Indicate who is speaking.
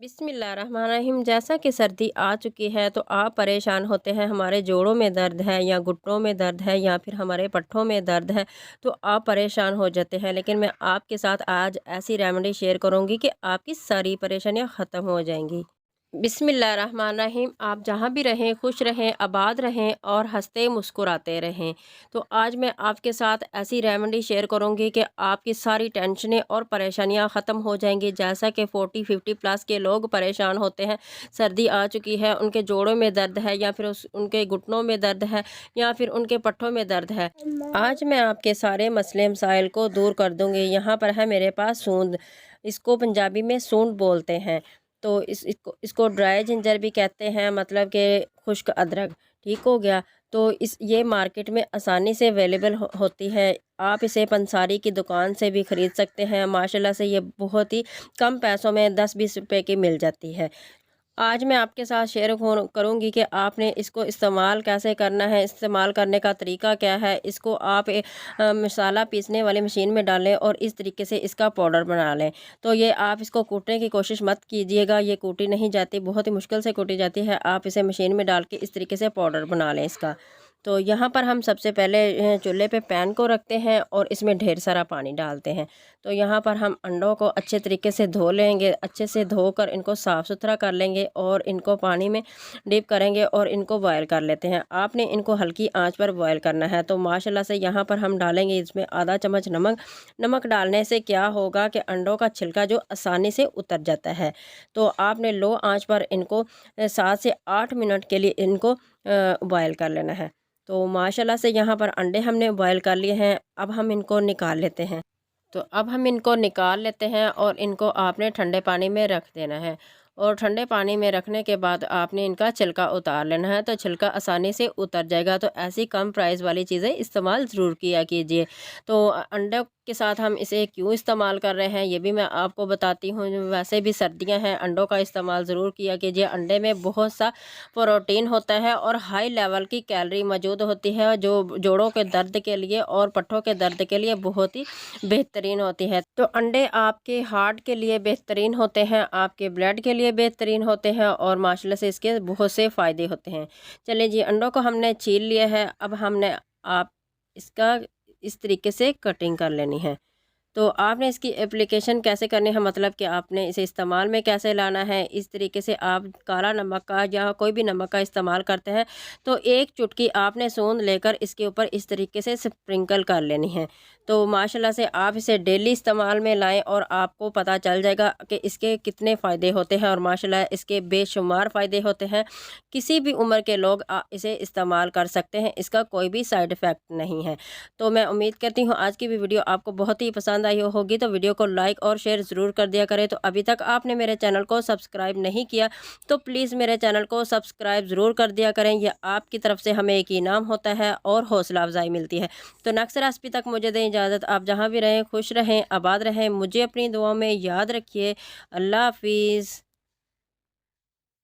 Speaker 1: बिस्मिल्लाहिर्रहमानिर्रहीम। जैसा कि सर्दी आ चुकी है तो आप परेशान होते हैं, हमारे जोड़ों में दर्द है या घुटनों में दर्द है या फिर हमारे पट्ठों में दर्द है, तो आप परेशान हो जाते हैं। लेकिन मैं आपके साथ आज ऐसी रेमेडी शेयर करूंगी कि आपकी सारी परेशानियां ख़त्म हो जाएंगी। बिस्मिल्लाहिर्रहमानिर्रहीम। आप जहाँ भी रहें खुश रहें, आबाद रहें और हंसते मुस्कुराते रहें। तो आज मैं आपके साथ ऐसी रेमेडी शेयर करूँगी कि आपकी सारी टेंशनें और परेशानियाँ ख़त्म हो जाएंगी। जैसा कि 40-50 प्लस के लोग परेशान होते हैं, सर्दी आ चुकी है, उनके जोड़ों में दर्द है या फिर उनके घुटनों में दर्द है या फिर उनके पट्ठों में दर्द है। आज मैं आपके सारे मसले मसाइल को दूर कर दूँगी। यहाँ पर है मेरे पास सूंद, इसको पंजाबी में सूंड बोलते हैं। तो इसको ड्राई जिंजर भी कहते हैं, मतलब कि खुश्क अदरक। ठीक हो गया। तो ये मार्केट में आसानी से अवेलेबल होती है। आप इसे पंसारी की दुकान से भी ख़रीद सकते हैं। माशाल्लाह से ये बहुत ही कम पैसों में 10-20 रुपए की मिल जाती है। आज मैं आपके साथ शेयर करूंगी कि आपने इसको इस्तेमाल कैसे करना है, इस्तेमाल करने का तरीका क्या है। इसको आप मसाला पीसने वाली मशीन में डालें और इस तरीके से इसका पाउडर बना लें। तो ये आप इसको कूटने की कोशिश मत कीजिएगा, ये कूटी नहीं जाती, बहुत ही मुश्किल से कूटी जाती है। आप इसे मशीन में डाल के इस तरीके से पाउडर बना लें इसका। तो यहाँ पर हम सबसे पहले चूल्हे पे पैन को रखते हैं और इसमें ढेर सारा पानी डालते हैं। तो यहाँ पर हम अंडों को अच्छे तरीके से धो लेंगे, अच्छे से धोकर इनको साफ़ सुथरा कर लेंगे और इनको पानी में डिप करेंगे और इनको बॉयल कर लेते हैं। आपने इनको हल्की आंच पर बॉयल करना है। तो माशाल्लाह से यहाँ पर हम डालेंगे इसमें आधा चम्मच नमक। नमक डालने से क्या होगा कि अंडों का छिलका जो आसानी से उतर जाता है। तो आपने लो आंच पर इनको 7 से 8 मिनट के लिए इनको बॉयल कर लेना है। तो माशाल्लाह से यहाँ पर अंडे हमने बॉयल कर लिए हैं। अब हम इनको निकाल लेते हैं। तो अब हम इनको निकाल लेते हैं और इनको आपने ठंडे पानी में रख देना है। और ठंडे पानी में रखने के बाद आपने इनका छिलका उतार लेना है, तो छिलका आसानी से उतर जाएगा। तो ऐसी कम प्राइस वाली चीज़ें इस्तेमाल ज़रूर किया कीजिए। तो अंडों के साथ हम इसे क्यों इस्तेमाल कर रहे हैं ये भी मैं आपको बताती हूँ। वैसे भी सर्दियाँ हैं, अंडों का इस्तेमाल ज़रूर किया कीजिए। अंडे में बहुत सा प्रोटीन होता है और हाई लेवल की कैलोरी मौजूद होती है, जो जोड़ों के दर्द के लिए और पट्ठों के दर्द के लिए बहुत ही बेहतरीन होती है। तो अंडे आपके हार्ट के लिए बेहतरीन होते हैं, आपके ब्लड के लिए बेहतरीन होते हैं और माशाल्लाह से इसके बहुत से फ़ायदे होते हैं। चलिए जी, अंडों को हमने छील लिया है। अब हमने आप इसका इस तरीके से कटिंग कर लेनी है। तो आपने इसकी एप्लीकेशन कैसे करनी है, मतलब कि आपने इसे इस्तेमाल में कैसे लाना है। इस तरीके से आप काला नमक का या कोई भी नमक का इस्तेमाल करते हैं तो एक चुटकी आपने सूंद लेकर इसके ऊपर इस तरीके से स्प्रिंकल कर लेनी है। तो माशाल्लाह से आप इसे डेली इस्तेमाल में लाएं और आपको पता चल जाएगा कि इसके कितने फ़ायदे होते हैं और माशाल्लाह इसके बेशुमार फ़ायदे होते हैं। किसी भी उम्र के लोग इसे इस्तेमाल कर सकते हैं, इसका कोई भी साइड इफ़ेक्ट नहीं है। तो मैं उम्मीद करती हूँ आज की भी वीडियो आपको बहुत ही पसंद आई होगी। तो वीडियो को लाइक और शेयर ज़रूर कर दिया करें। तो अभी तक आपने मेरे चैनल को सब्सक्राइब नहीं किया तो प्लीज़ मेरे चैनल को सब्सक्राइब ज़रूर कर दिया करें। यह आपकी तरफ से हमें एक इनाम होता है और हौसला अफजाई मिलती है। तो नेक्स्ट रेसिपी तक मुझे दें इजाज़त। आप जहाँ भी रहें खुश रहें, आबाद रहें। मुझे अपनी दुआओं में याद रखिए। अल्लाह हाफिज़।